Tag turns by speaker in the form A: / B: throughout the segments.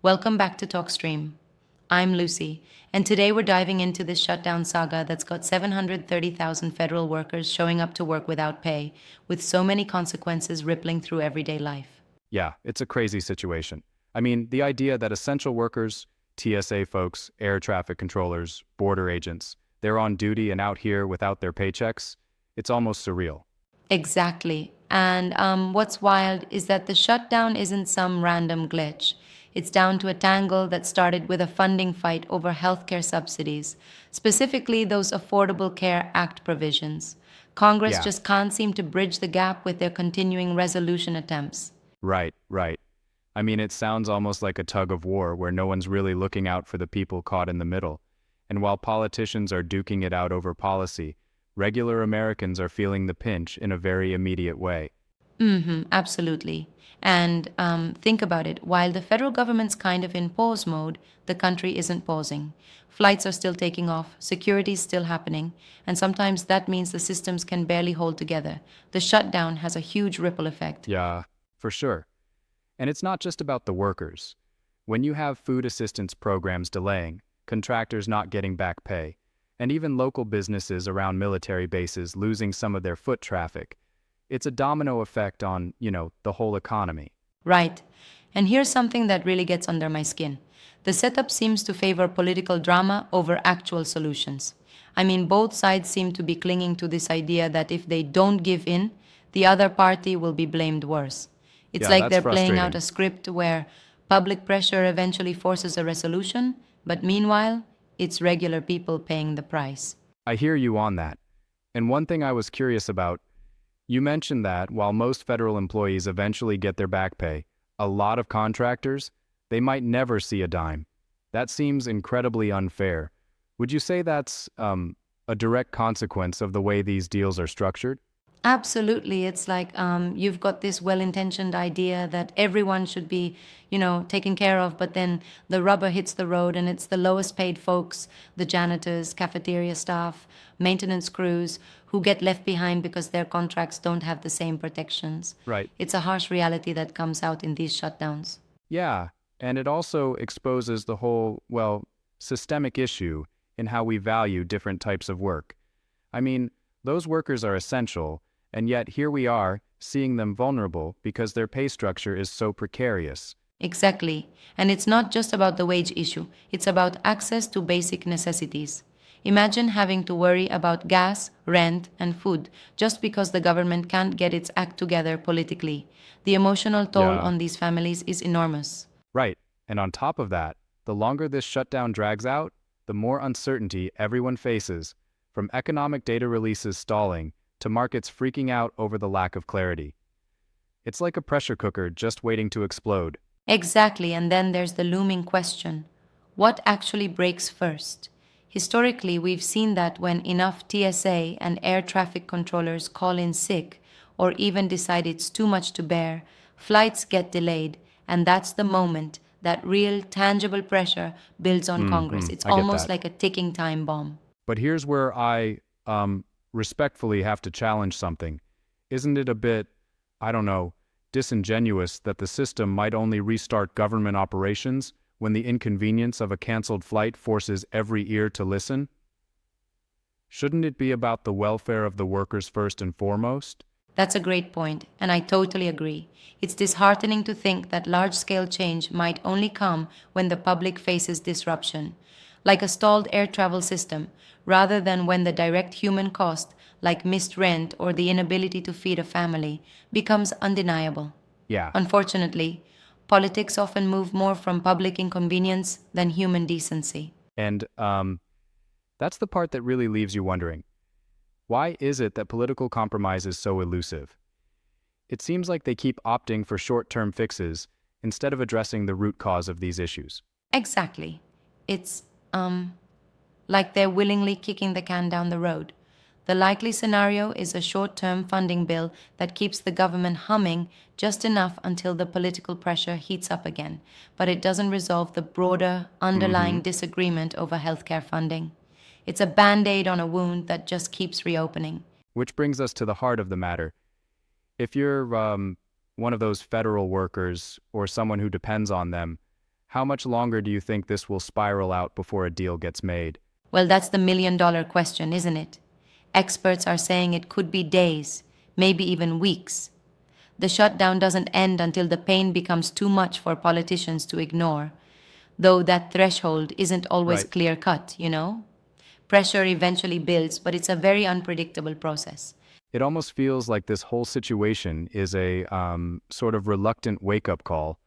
A: Welcome back to TalkStream. I'm Lucy, and today we're diving into this shutdown saga that's got 730,000 federal workers showing up to work without pay, with so many consequences rippling through everyday life.
B: Yeah, it's a crazy situation. I mean, the idea that essential workers, TSA folks, air traffic controllers, border agents, they're on duty and out here without their paychecks, it's almost surreal.
A: Exactly. And what's wild is that the shutdown isn't some random glitch. It's down to a tangle that started with a funding fight over healthcare subsidies, specifically those Affordable Care Act provisions. Congress
B: Yeah,
A: just can't seem to bridge the gap with their continuing resolution attempts.
B: right. I mean, it sounds almost like a tug of war where no one's really looking out for the people caught in the middle. And while politicians are duking it out over policy, regular Americans are feeling the pinch in a very immediate way.
A: Absolutely. And think about it. While the federal government's kind of in pause mode, the country isn't pausing. Flights are still taking off, security is still happening, and sometimes that means the systems can barely hold together. The shutdown has a huge ripple effect.
B: Yeah, for sure. And it's not just about the workers. When you have food assistance programs delaying, contractors not getting back pay, and even local businesses around military bases losing some of their foot traffic, it's a domino effect on, the whole economy.
A: Right. And here's something that really gets under my skin. The setup seems to favor political drama over actual solutions. I mean, both sides seem to be clinging to this idea that if they don't give in, the other party will be blamed worse. It's
B: Yeah,
A: like
B: that's
A: they're playing out
B: frustrating.
A: a script where public pressure eventually forces a resolution, but meanwhile, it's regular people paying the price.
B: I hear you on that. And one thing I was curious about, you mentioned that while most federal employees eventually get their back pay, a lot of contractors, they might never see a dime. That seems incredibly unfair. Would you say that's a direct consequence of the way these deals are structured?
A: Absolutely. It's like you've got this well intentioned idea that everyone should be, taken care of, but then the rubber hits the road and it's the lowest paid folks, the janitors, cafeteria staff, maintenance crews, who get left behind because their contracts don't have the same protections.
B: Right.
A: It's a harsh reality that comes out in these shutdowns.
B: Yeah, and it also exposes the whole, systemic issue in how we value different types of work. I mean, those workers are essential, and yet here we are, seeing them vulnerable because their pay structure is so precarious.
A: Exactly. And it's not just about the wage issue, it's about access to basic necessities. Imagine having to worry about gas, rent, and food just because the government can't get its act together politically. The emotional toll
B: Yeah.
A: on these families is enormous.
B: Right, and on top of that, the longer this shutdown drags out, the more uncertainty everyone faces, from economic data releases stalling to markets freaking out over the lack of clarity. It's like a pressure cooker just waiting to explode.
A: Exactly, and then there's the looming question: what actually breaks first? Historically, we've seen that when enough TSA and air traffic controllers call in sick or even decide it's too much to bear, flights get delayed, and that's the moment that real, tangible pressure builds on Congress. It's
B: I get
A: almost
B: that.
A: like a ticking time bomb.
B: But here's where I respectfully have to challenge something. Isn't it a bit, I don't know, disingenuous that the system might only restart government operations when the inconvenience of a canceled flight forces every ear to listen? Shouldn't it be about the welfare of the workers first and foremost?
A: That's a great point, and I totally agree. It's disheartening to think that large scale change might only come when the public faces disruption, like a stalled air travel system, rather than when the direct human cost, like missed rent or the inability to feed a family, becomes undeniable.
B: Yeah,
A: Unfortunately, politics often move more from public inconvenience than human decency.
B: and that's the part that really leaves you wondering. Why is it that political compromise is so elusive? It seems like they keep opting for short-term fixes instead of addressing the root cause of these issues.
A: Exactly. It's like they're willingly kicking the can down the road. The likely scenario is a short term funding bill that keeps the government humming just enough until the political pressure heats up again, but it doesn't resolve the broader underlying disagreement over healthcare funding. It's a band aid on a wound that just keeps reopening.
B: Which brings us to the heart of the matter. If you're one of those federal workers or someone who depends on them, How much longer do you think this will spiral out before a deal gets made?
A: Well, that's the million-dollar question, isn't it? Experts are saying it could be days, maybe even weeks. The shutdown doesn't end until the pain becomes too much for politicians to ignore, though that threshold isn't always
B: Right.
A: clear-cut, you know? Pressure eventually builds, but it's a very unpredictable process.
B: It almost feels like this whole situation is a sort of reluctant wake-up call,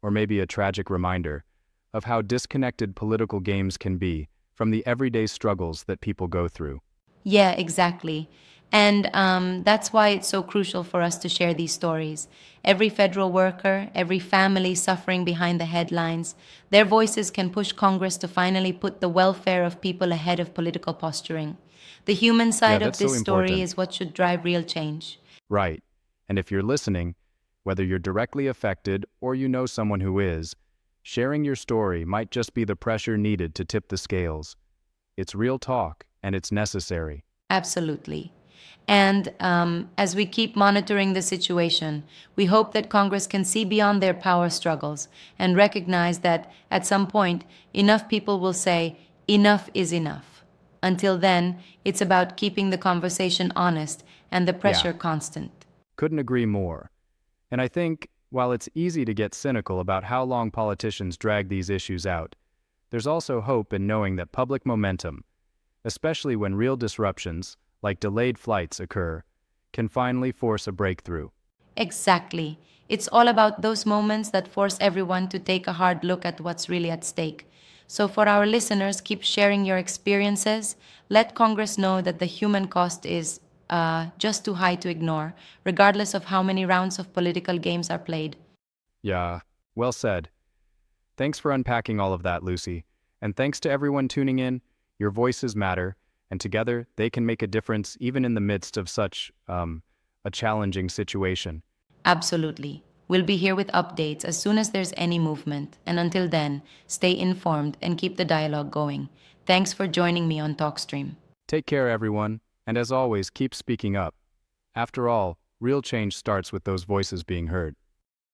B: or maybe a tragic reminder, of how disconnected political games can be from the everyday struggles that people go through.
A: Yeah, exactly. And that's why it's so crucial for us to share these stories. Every federal worker, every family suffering behind the headlines, their voices can push Congress to finally put the welfare of people ahead of political posturing. The human
B: Yeah,
A: side of
B: that's so
A: this story
B: important.
A: is what should drive real change.
B: Right. And if you're listening, whether you're directly affected or you know someone who is, sharing your story might just be the pressure needed to tip the scales. It's real talk, and it's necessary.
A: Absolutely. And as we keep monitoring the situation, we hope that Congress can see beyond their power struggles and recognize that at some point, enough people will say, enough is enough. Until then, it's about keeping the conversation honest and the
B: Yeah,
A: pressure constant.
B: couldn't agree more. And I think, while it's easy to get cynical about how long politicians drag these issues out, there's also hope in knowing that public momentum, especially when real disruptions, like delayed flights, occur, can finally force a breakthrough.
A: Exactly. It's all about those moments that force everyone to take a hard look at what's really at stake. So, for our listeners, keep sharing your experiences. Let Congress know that the human cost is just too high to ignore, regardless of how many rounds of political games are played.
B: Yeah, well said. Thanks for unpacking all of that, Lucy. And thanks to everyone tuning in. Your voices matter, and together they can make a difference even in the midst of such a challenging situation.
A: Absolutely. We'll be here with updates as soon as there's any movement. And until then, stay informed and keep the dialogue going. Thanks for joining me on TalkStream.
B: Take care, everyone, and as always, keep speaking up. After all, real change starts with those voices being heard.